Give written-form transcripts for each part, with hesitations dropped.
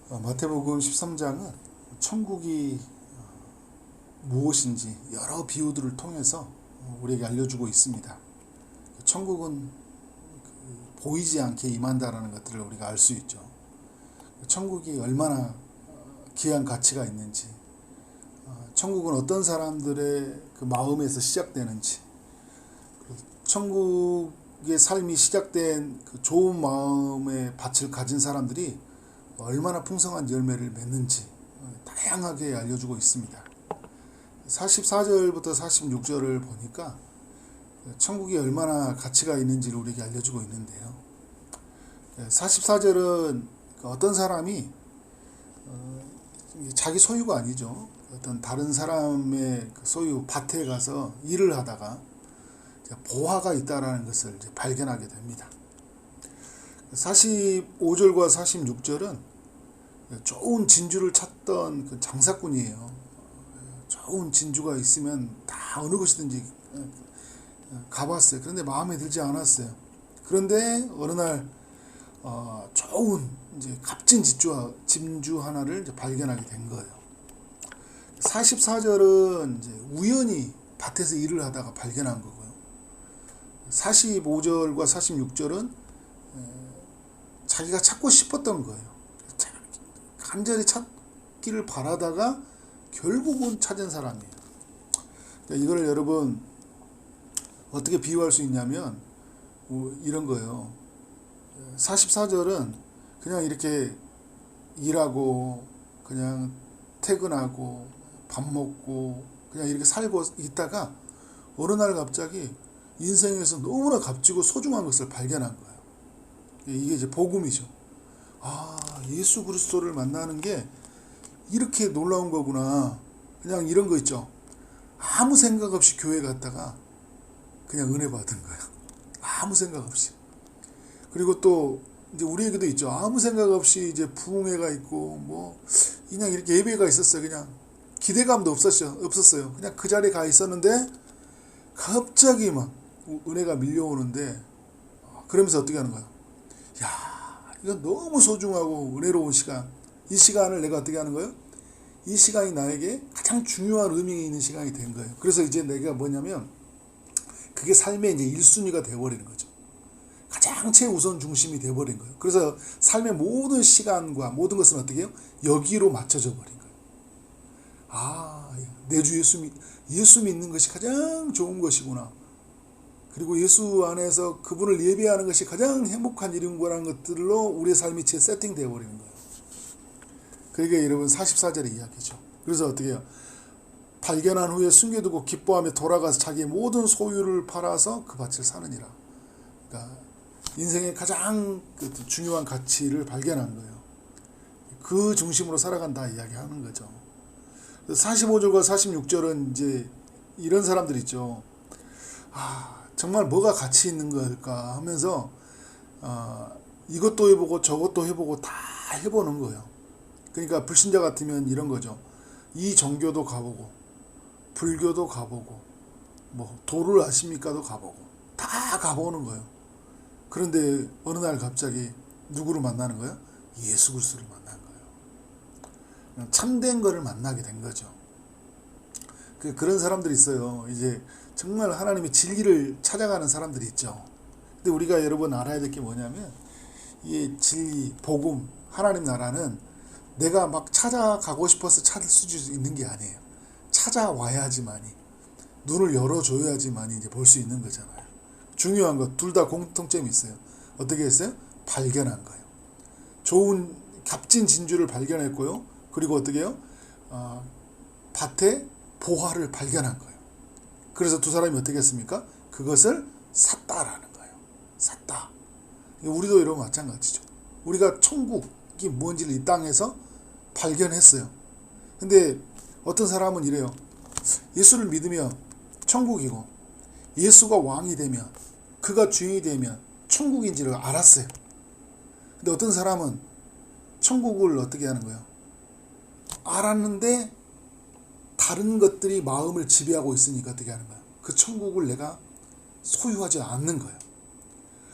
마태복음 13장은 천국이 무엇인지 여러 비유들을 통해서 우리에게 알려주고 있습니다. 천국은 보이지 않게 임한다라는 것들을 우리가 알 수 있죠. 천국이 얼마나 귀한 가치가 있는지, 천국은 어떤 사람들의 그 마음에서 시작되는지, 천국의 삶이 시작된 그 좋은 마음의 밭을 가진 사람들이 얼마나 풍성한 열매를 맺는지 다양하게 알려주고 있습니다. 44절부터 46절을 보니까 천국이 얼마나 가치가 있는지를 우리에게 알려주고 있는데요. 44절은 어떤 사람이 자기 소유가 아니죠. 어떤 다른 사람의 소유 밭에 가서 일을 하다가 보화가 있다라는 것을 발견하게 됩니다. 45절과 46절은 좋은 진주를 찾던 그 장사꾼이에요. 좋은 진주가 있으면 다 어느 곳이든지 가봤어요. 그런데 마음에 들지 않았어요. 그런데 어느 날 좋은 값진 진주 하나를 발견하게 된 거예요. 44절은 우연히 밭에서 일을 하다가 발견한 거고요. 45절과 46절은 자기가 찾고 싶었던 거예요. 간절히 찾기를 바라다가 결국은 찾은 사람이에요. 이걸 여러분 어떻게 비유할 수 있냐면 이런 거예요. 44절은 그냥 이렇게 일하고 그냥 퇴근하고 밥 먹고 그냥 이렇게 살고 있다가 어느 날 갑자기 인생에서 너무나 값지고 소중한 것을 발견한 거예요. 이게 이제 복음이죠. 예수 그리스도를 만나는 게 이렇게 놀라운 거구나. 그냥 이런 거 있죠. 아무 생각 없이 교회 갔다가 그냥 은혜 받은 거예요. 아무 생각 없이. 그리고 또 이제 우리에게도 있죠. 아무 생각 없이 이제 부흥회가 있고 그냥 이렇게 예배가 있었어요. 그냥 기대감도 없었어요. 그냥 그 자리에 가 있었는데 갑자기 막 은혜가 밀려오는데 그러면서 어떻게 하는 거예요? 이건 너무 소중하고 은혜로운 시간. 이 시간을 내가 어떻게 하는 거예요? 이 시간이 나에게 가장 중요한 의미가 있는 시간이 된 거예요. 그래서 이제 내가 뭐냐면 그게 삶의 이제 1순위가 되어버리는 거죠. 가장 최우선 중심이 되어버린 거예요. 그래서 삶의 모든 시간과 모든 것은 어떻게 해요? 여기로 맞춰져 버린 거예요. 내 주 예수 믿는 것이 가장 좋은 것이구나. 그리고 예수 안에서 그분을 예배하는 것이 가장 행복한 일인 거라는 것들로 우리의 삶이 세팅되어 버리는 거예요. 그게 여러분 44절의 이야기죠. 그래서 어떻게 해요? 발견한 후에 숨겨두고 기뻐하며 돌아가서 자기의 모든 소유를 팔아서 그 밭을 사느니라. 그러니까 인생의 가장 중요한 가치를 발견한 거예요. 그 중심으로 살아간다 이야기하는 거죠. 45절과 46절은 이제 이런 사람들 있죠. 정말 뭐가 가치 있는 걸까 하면서 이것도 해보고 저것도 해보고 다 해보는 거예요. 그러니까 불신자 같으면 이런 거죠. 이 종교도 가보고 불교도 가보고 도를 아십니까도 가보고 다 가보는 거예요. 그런데 어느 날 갑자기 누구를 만나는 거예요? 예수 그리스도를 만난 거예요. 참된 거를 만나게 된 거죠. 그런 사람들이 있어요. 이제 정말 하나님의 진리를 찾아가는 사람들이 있죠. 근데 우리가 여러분 알아야 될 게 뭐냐면 이 진리, 복음, 하나님 나라는 내가 막 찾아가고 싶어서 찾을 수 있는 게 아니에요. 찾아와야지만이, 눈을 열어줘야지만이 이제 볼 수 있는 거잖아요. 중요한 것, 둘 다 공통점이 있어요. 어떻게 했어요? 발견한 거예요. 좋은 값진 진주를 발견했고요. 그리고 어떻게 해요? 밭에 보화를 발견한 거예요. 그래서 두 사람이 어떻게 했습니까? 그것을 샀다라는 거예요. 샀다. 우리도 이러면 마찬가지죠. 우리가 천국이 뭔지를 이 땅에서 발견했어요. 근데 어떤 사람은 이래요. 예수를 믿으면 천국이고 예수가 왕이 되면 그가 주인이 되면 천국인지를 알았어요. 근데 어떤 사람은 천국을 어떻게 하는 거예요? 알았는데 다른 것들이 마음을 지배하고 있으니까 어떻게 하는 거예요? 그 천국을 내가 소유하지 않는 거예요.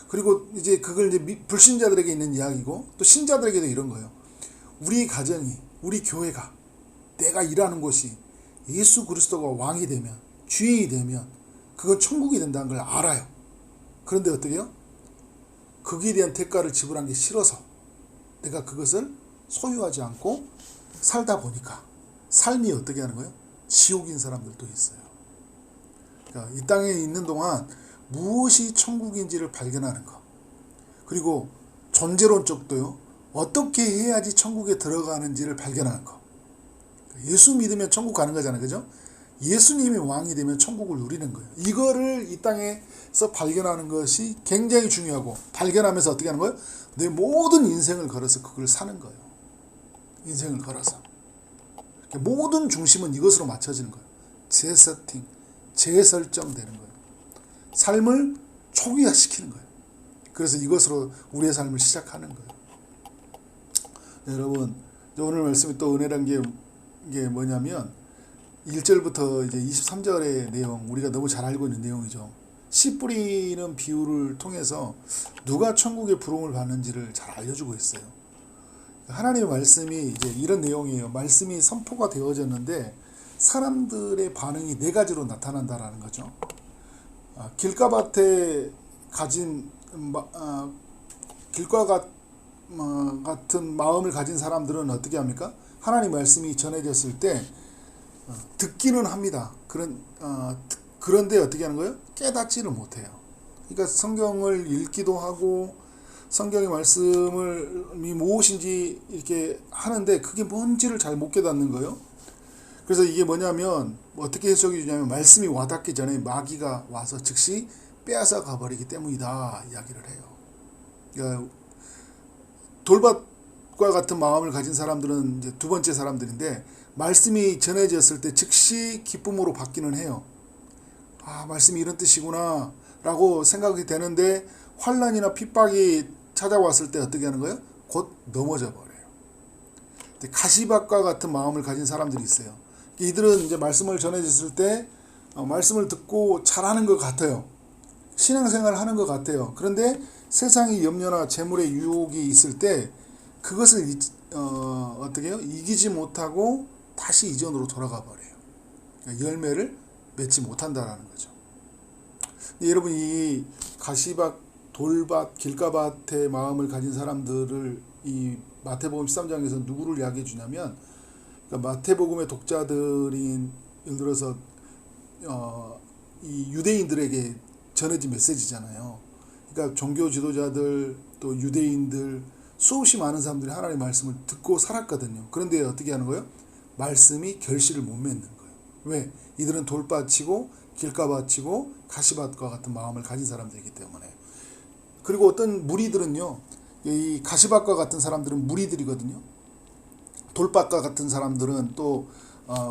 그리고 이제 그걸 이제 불신자들에게 있는 이야기고 또 신자들에게도 이런 거예요. 우리 가정이, 우리 교회가, 내가 일하는 곳이 예수 그리스도가 왕이 되면, 주인이 되면 그건 천국이 된다는 걸 알아요. 그런데 어떻게 해요? 거기에 대한 대가를 지불한 게 싫어서 내가 그것을 소유하지 않고 살다 보니까 삶이 어떻게 하는 거예요? 지옥인 사람들도 있어요. 그러니까 이 땅에 있는 동안 무엇이 천국인지를 발견하는 것, 그리고 존재론적도요, 어떻게 해야지 천국에 들어가는지를 발견하는 것. 예수 믿으면 천국 가는 거잖아요. 그죠? 예수님이 왕이 되면 천국을 누리는 거예요. 이거를 이 땅에서 발견하는 것이 굉장히 중요하고, 발견하면서 어떻게 하는 거예요? 내 모든 인생을 걸어서 그걸 사는 거예요. 인생을 걸어서. 모든 중심은 이것으로 맞춰지는 거예요. 재세팅, 재설정되는 거예요. 삶을 초기화시키는 거예요. 그래서 이것으로 우리의 삶을 시작하는 거예요. 네, 여러분, 오늘 말씀이 또 은혜란 게 뭐냐면 1절부터 이제 23절의 내용, 우리가 너무 잘 알고 있는 내용이죠. 씨 뿌리는 비유를 통해서 누가 천국의 부름을 받는지를 잘 알려주고 있어요. 하나님의 말씀이 이제 이런 내용이에요. 말씀이 선포가 되어졌는데 사람들의 반응이 네 가지로 나타난다라는 거죠. 길가밭에 가진 길과 같은 마음을 가진 사람들은 어떻게 합니까? 하나님 말씀이 전해졌을 때 듣기는 합니다. 그런데 어떻게 하는 거예요? 깨닫지를 못해요. 그러니까 성경을 읽기도 하고 성경의 말씀이 무엇인지 이렇게 하는데 그게 뭔지를 잘 못 깨닫는 거예요. 그래서 이게 뭐냐면 어떻게 해석이 되냐면 말씀이 와닿기 전에 마귀가 와서 즉시 빼앗아 가버리기 때문이다 이야기를 해요. 그러니까 돌밭과 같은 마음을 가진 사람들은 이제 두 번째 사람들인데, 말씀이 전해졌을 때 즉시 기쁨으로 받기는 해요. 아, 말씀이 이런 뜻이구나 라고 생각이 되는데 환난이나 핍박이 찾아왔을 때 어떻게 하는 거예요? 곧 넘어져 버려요. 가시밭과 같은 마음을 가진 사람들이 있어요. 이들은 이제 말씀을 전해졌을 때 말씀을 듣고 잘하는 것 같아요. 신앙생활을 하는 것 같아요. 그런데 세상의 염려나 재물의 유혹이 있을 때 그것을 어떻게 해요? 이기지 못하고 다시 이전으로 돌아가 버려요. 그러니까 열매를 맺지 못한다라는 거죠. 여러분, 이 가시밭, 돌밭, 길가밭의 마음을 가진 사람들을 이 마태복음 13장에서 누구를 이야기해 주냐면, 그러니까 마태복음의 독자들인, 예를 들어서 이 유대인들에게 전해진 메시지잖아요. 그러니까 종교 지도자들, 또 유대인들, 수없이 많은 사람들이 하나님의 말씀을 듣고 살았거든요. 그런데 어떻게 하는 거예요? 말씀이 결실을 못 맺는 거예요. 왜? 이들은 돌밭이고 길가밭이고 가시밭과 같은 마음을 가진 사람들이기 때문에. 그리고 어떤 무리들은요, 이 가시밭과 같은 사람들은 무리들이거든요. 돌밭과 같은 사람들은 또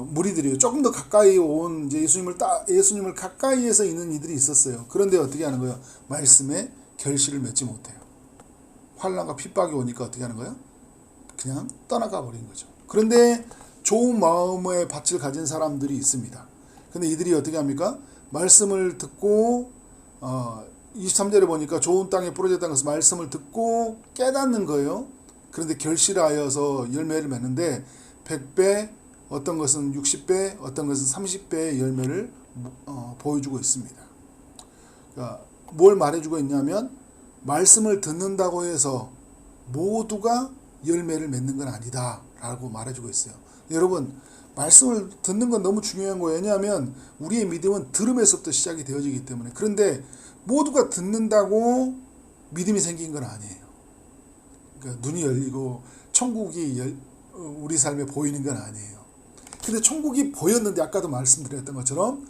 무리들이에요. 조금 더 가까이 온 이제 예수님을 가까이에서 있는 이들이 있었어요. 그런데 어떻게 하는 거예요? 말씀에 결실을 맺지 못해요. 환난과 핍박이 오니까 어떻게 하는 거예요? 그냥 떠나가 버린 거죠. 그런데 좋은 마음의 밭을 가진 사람들이 있습니다. 근데 이들이 어떻게 합니까? 말씀을 듣고 23절에 보니까 좋은 땅에 부러졌다는 것은 말씀을 듣고 깨닫는 거예요. 그런데 결실하여서 열매를 맺는데 100배, 어떤 것은 60배, 어떤 것은 30배의 열매를 보여주고 있습니다. 그러니까 뭘 말해주고 있냐면, 말씀을 듣는다고 해서 모두가 열매를 맺는 건 아니다 라고 말해주고 있어요. 여러분, 말씀을 듣는 건 너무 중요한 거예요. 왜냐하면 우리의 믿음은 들음에서부터 시작이 되어지기 때문에. 그런데 모두가 듣는다고 믿음이 생긴 건 아니에요. 그러니까 눈이 열리고 천국이 우리 삶에 보이는 건 아니에요. 근데 천국이 보였는데, 아까도 말씀드렸던 것처럼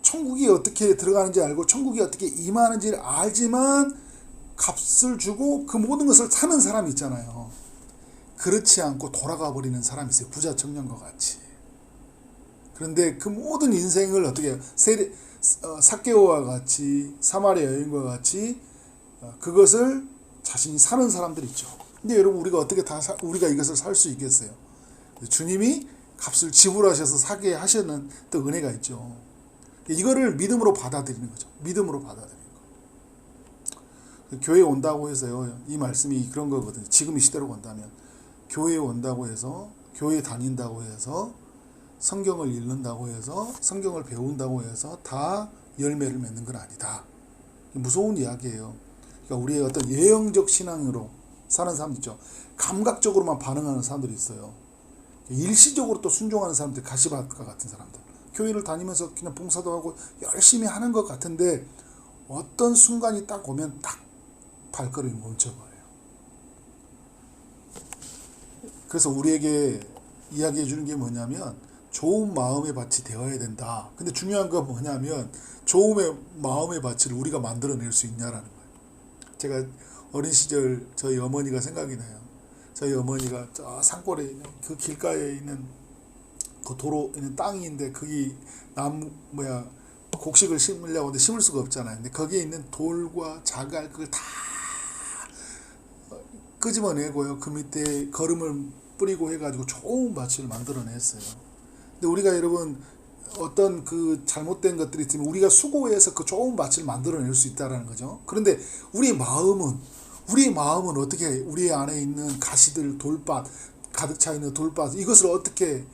천국이 어떻게 들어가는지 알고 천국이 어떻게 임하는지를 알지만 값을 주고 그 모든 것을 사는 사람이 있잖아요. 그렇지 않고 돌아가 버리는 사람이 있어요. 부자 청년과 같이. 그런데 그 모든 인생을 어떻게 해요? 삭개오와 같이, 사마리아 여인과 같이 그것을 자신이 사는 사람들이 있죠. 근데 여러분, 우리가 어떻게 우리가 이것을 살 수 있겠어요? 주님이 값을 지불하셔서 사게 하시는 또 은혜가 있죠. 이거를 믿음으로 받아들이는 거죠. 믿음으로 받아들이는 거. 교회에 온다고 해서요, 이 말씀이 그런 거거든요. 지금 이 시대로 온다면 교회에 온다고 해서, 교회 다닌다고 해서, 성경을 읽는다고 해서, 성경을 배운다고 해서 다 열매를 맺는 건 아니다. 무서운 이야기예요. 그러니까 우리의 어떤 예형적 신앙으로 사는 사람들 있죠. 감각적으로만 반응하는 사람들이 있어요. 일시적으로 또 순종하는 사람들, 가시밭과 같은 사람들. 교회를 다니면서 그냥 봉사도 하고 열심히 하는 것 같은데 어떤 순간이 딱 오면 딱 발걸음이 멈춰버려요. 그래서 우리에게 이야기해 주는 게 뭐냐면 좋은 마음의 밭이 되어야 된다. 근데 중요한 건 뭐냐면 좋은 마음의 밭을 우리가 만들어낼 수 있냐라는 거예요. 제가 어린 시절 저희 어머니가 생각이 나요. 저희 어머니가 저 산골에 있는 그 길가에 있는 그 도로 있는 땅인데 거기 곡식을 심으려고 하는데 심을 수가 없잖아요. 근데 거기에 있는 돌과 자갈 그걸 다 끄집어내고요. 그 밑에 거름을 뿌리고 해가지고 좋은 밭을 만들어냈어요. 근데 우리가 여러분 어떤 그 잘못된 것들이 있으면 우리가 수고해서 그 좋은 밭을 만들어낼 수 있다라는 거죠. 그런데 우리의 마음은 어떻게 우리 안에 있는 가시들, 돌밭, 가득 차 있는 돌밭, 이것을 어떻게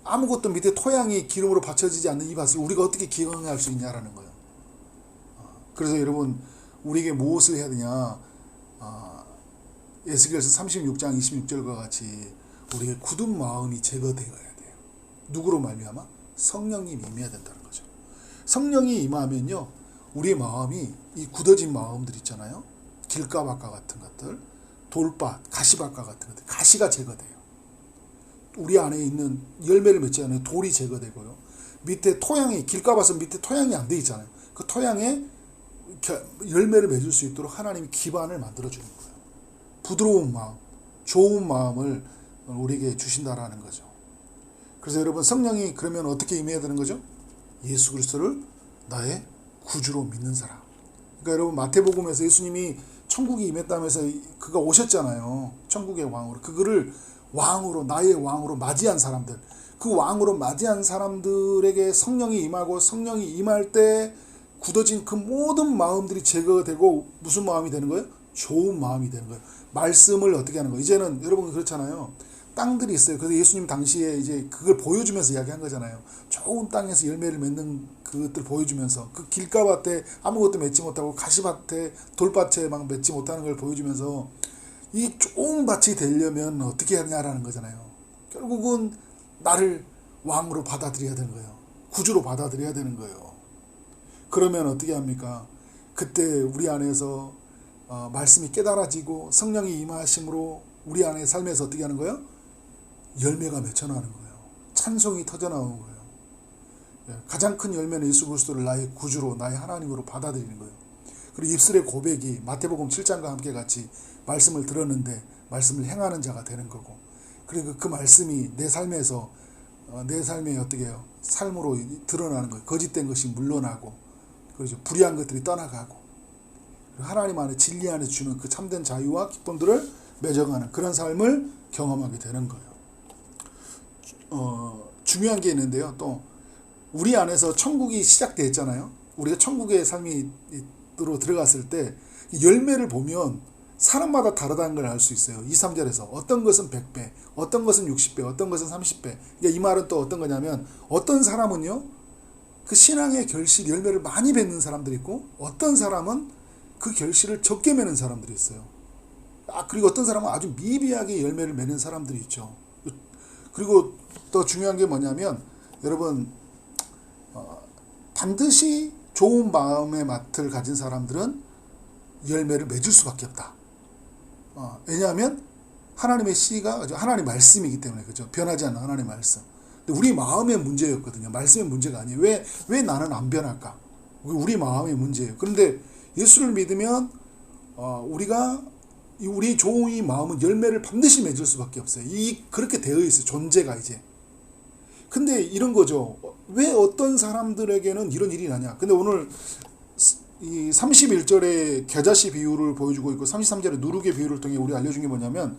아무것도 밑에 토양이 기름으로 받쳐지지 않는 이 밭을 우리가 어떻게 기억할 수 있냐라는 거예요. 그래서 여러분 우리에게 무엇을 해야 되냐? 에스겔서 36장 26절과 같이 우리의 굳은 마음이 제거되어야 돼요. 누구로 말미암아? 성령님 임해야 된다는 거죠. 성령이 임하면요, 우리의 마음이 이 굳어진 마음들 있잖아요. 길가밭과 같은 것들, 돌밭, 가시밭과 같은 것들, 가시가 제거돼요. 우리 안에 있는 열매를 맺지 않는 돌이 제거되고요. 밑에 토양이, 길가밭은 밑에 토양이 안 돼 있잖아요. 그 토양에 열매를 맺을 수 있도록 하나님이 기반을 만들어주는 거예요. 부드러운 마음, 좋은 마음을 우리에게 주신다라는 거죠. 그래서 여러분 성령이 그러면 어떻게 임해야 되는 거죠? 예수 그리스도를 나의 구주로 믿는 사람. 그러니까 여러분 마태복음에서 예수님이 천국이 임했다면서 그가 오셨잖아요. 천국의 왕으로. 그거를 왕으로, 나의 왕으로 맞이한 사람들. 그 왕으로 맞이한 사람들에게 성령이 임하고 성령이 임할 때 굳어진 그 모든 마음들이 제거되고 무슨 마음이 되는 거예요? 좋은 마음이 되는 거예요. 말씀을 어떻게 하는 거예요? 이제는 여러분 그렇잖아요. 땅들이 있어요. 그래서 예수님 당시에 이제 그걸 보여주면서 이야기한 거잖아요. 좋은 땅에서 열매를 맺는 그것들 보여주면서 그 길가밭에 아무것도 맺지 못하고 가시밭에 돌밭에 막 맺지 못하는 걸 보여주면서 이 좋은 밭이 되려면 어떻게 하냐라는 거잖아요. 결국은 나를 왕으로 받아들여야 되는 거예요. 구주로 받아들여야 되는 거예요. 그러면 어떻게 합니까? 그때 우리 안에서 말씀이 깨달아지고 성령이 임하심으로 우리 안의 삶에서 어떻게 하는 거예요? 열매가 맺혀나오는 거예요. 찬송이 터져나오는 거예요. 가장 큰 열매는 예수 그리스도를 나의 구주로, 나의 하나님으로 받아들이는 거예요. 그리고 입술의 고백이 마태복음 7장과 함께 같이 말씀을 들었는데 말씀을 행하는 자가 되는 거고, 그리고 그 말씀이 내 삶에서 내 삶의 어떻게 해요? 삶으로 드러나는 거예요. 거짓된 것이 물러나고, 그렇죠. 불의한 것들이 떠나가고, 하나님 안에 진리 안에 주는 그 참된 자유와 기쁨들을 맺어가는 그런 삶을 경험하게 되는 거예요. 중요한 게 있는데요. 또 우리 안에서 천국이 시작됐잖아요. 우리가 천국의 삶으로 들어갔을 때 열매를 보면 사람마다 다르다는 걸 알 수 있어요. 2, 3절에서 어떤 것은 100배, 어떤 것은 60배, 어떤 것은 30배. 그러니까 이 말은 또 어떤 거냐면 어떤 사람은요, 그 신앙의 결실, 열매를 많이 맺는 사람들이 있고 어떤 사람은 그 결실을 적게 맺는 사람들이 있어요. 그리고 어떤 사람은 아주 미비하게 열매를 맺는 사람들이 있죠. 그리고 더 중요한 게 뭐냐면 여러분 반드시 좋은 마음의 맛을 가진 사람들은 열매를 맺을 수밖에 없다. 왜냐하면 하나님의 씨가 하나님의 말씀이기 때문에, 그죠? 변하지 않는 하나님의 말씀. 근데 우리 마음의 문제였거든요. 말씀의 문제가 아니에요. 왜 나는 안 변할까? 우리 마음의 문제예요. 그런데 예수를 믿으면 우리가 우리 좋은 이 마음은 열매를 반드시 맺을 수밖에 없어요. 그렇게 되어 있어요. 존재가 이제. 근데 이런 거죠. 왜 어떤 사람들에게는 이런 일이 나냐. 근데 오늘 이 31절에 겨자씨 비유를 보여주고 있고 33절에 누룩의 비유를 통해 우리 알려준 게 뭐냐면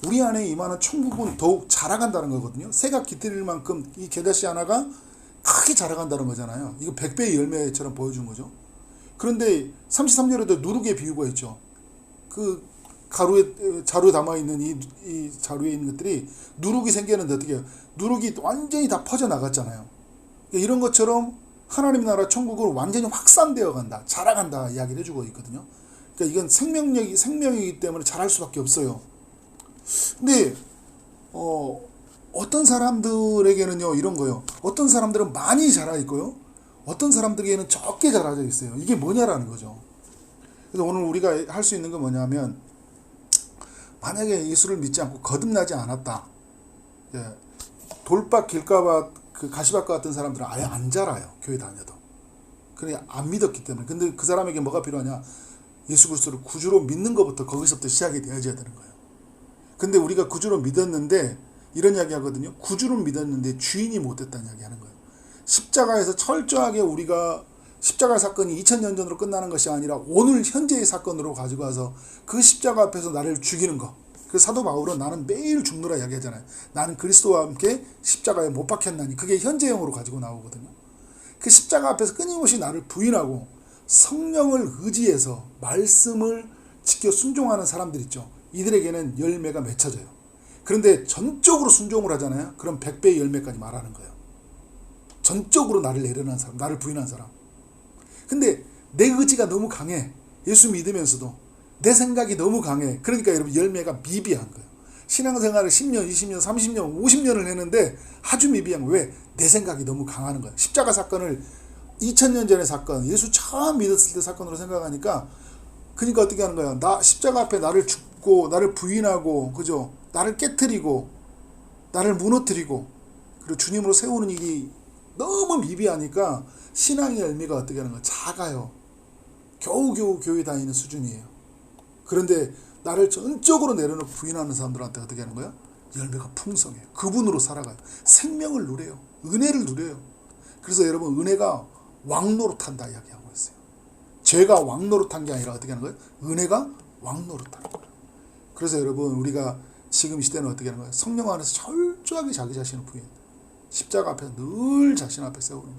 우리 안에 임하는 천국은 더욱 자라간다는 거거든요. 새가 깃들일 만큼 이 겨자씨 하나가 크게 자라간다는 거잖아요. 이거 100배의 열매처럼 보여준 거죠. 그런데 33절에도 누룩의 비유가 있죠. 그 자루에 담아있는 이 자루에 있는 것들이 누룩이 생기는데 어떻게 해요? 누룩이 완전히 다 퍼져나갔잖아요. 이런 것처럼 하나님 나라 천국으로 완전히 확산되어 간다, 자라간다 이야기를 해주고 있거든요. 그러니까 이건 생명이기 때문에 자랄 수밖에 없어요. 근데 어떤 사람들에게는요 이런 거요. 어떤 사람들은 많이 자라 있고요. 어떤 사람들에게는 적게 자라져 있어요. 이게 뭐냐라는 거죠. 그래서 오늘 우리가 할 수 있는 건 뭐냐면, 만약에 예수를 믿지 않고 거듭나지 않았다. 예, 돌밭 길가밭 그 가시밭과 같은 사람들은 아예 안 자라요. 교회 다녀도. 그래 안 믿었기 때문에. 근데 그 사람에게 뭐가 필요하냐? 예수 그리스도를 구주로 믿는 것부터 거기서부터 시작이 되어져야 되는 거예요. 근데 우리가 구주로 믿었는데 이런 이야기 하거든요. 구주를 믿었는데 주인이 못됐다는 이야기 하는 거예요. 십자가에서 철저하게 우리가 십자가 사건이 2000년 전으로 끝나는 것이 아니라 오늘 현재의 사건으로 가지고 와서 그 십자가 앞에서 나를 죽이는 것. 그 사도 바울은 나는 매일 죽노라 이야기하잖아요. 나는 그리스도와 함께 십자가에 못 박혔나니. 그게 현재형으로 가지고 나오거든요. 그 십자가 앞에서 끊임없이 나를 부인하고 성령을 의지해서 말씀을 지켜 순종하는 사람들 있죠. 이들에게는 열매가 맺혀져요. 그런데 전적으로 순종을 하잖아요. 그럼 100배의 열매까지 말하는 거예요. 전적으로 나를 내려놓은 사람, 나를 부인한 사람. 근데 내 의지가 너무 강해. 예수 믿으면서도 내 생각이 너무 강해. 그러니까 여러분 열매가 미비한 거예요. 신앙생활을 10년, 20년, 30년, 50년을 했는데 아주 미비한 거예요. 왜? 내 생각이 너무 강하는 거예요. 십자가 사건을 2000년 전의 사건, 예수 처음 믿었을 때 사건으로 생각하니까, 그러니까 어떻게 하는 거야? 나 십자가 앞에 나를 죽고 나를 부인하고, 그죠? 나를 깨트리고 나를 무너뜨리고 그리고 주님으로 세우는 일이 너무 미비하니까 신앙의 열매가 어떻게 하는 거야? 작아요. 겨우겨우 교회 다니는 수준이에요. 그런데 나를 전적으로 내려놓고 부인하는 사람들한테 어떻게 하는 거야? 열매가 풍성해요. 그분으로 살아가요. 생명을 누려요. 은혜를 누려요. 그래서 여러분 은혜가 왕노릇한다 이야기하고 있어요. 죄가 왕노릇한 게 아니라 어떻게 하는 거예요? 은혜가 왕노릇하는 거예요. 그래서 여러분 우리가 지금 이 시대는 어떻게 하는 거예요? 성령 안에서 철저하게 자기 자신을 부인, 십자가 앞에 늘 자신 앞에 세우는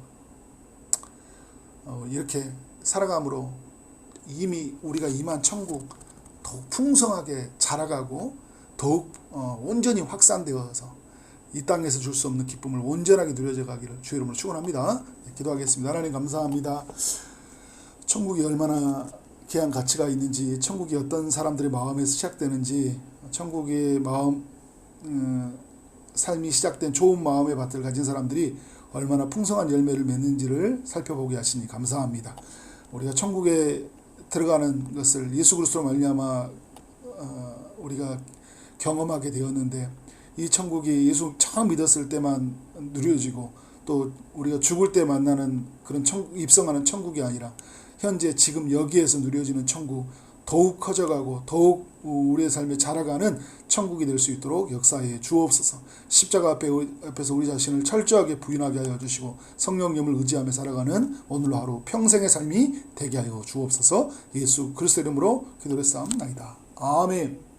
거예요. 이렇게 살아감으로 이미 우리가 임한 천국 더욱 풍성하게 자라가고 더욱 온전히 확산되어서 이 땅에서 줄 수 없는 기쁨을 온전하게 누려져 가기를 주의 이름으로 축원합니다. 기도하겠습니다. 하나님 감사합니다. 천국이 얼마나 귀한 가치가 있는지, 천국이 어떤 사람들의 마음에서 시작되는지, 천국의 마음, 삶이 시작된 좋은 마음의 밭을 가진 사람들이 얼마나 풍성한 열매를 맺는지를 살펴보게 하시니 감사합니다. 우리가 천국에 들어가는 것을 예수 그리스도로 말미암아 우리가 경험하게 되었는데, 이 천국이 예수 처음 믿었을 때만 누려지고 또 우리가 죽을 때 만나는 그런 입성하는 천국이 아니라 현재 지금 여기에서 누려지는 천국, 더욱 커져가고 더욱 우리의 삶에 자라가는 천국이 될 수 있도록 역사에 주옵소서. 십자가 앞에서 우리 자신을 철저하게 부인하게 하여 주시고 성령님을 의지하며 살아가는 오늘 하루 평생의 삶이 되게 하여 주옵소서. 예수 그리스도 이름으로 기도했사옵나이다. 아멘.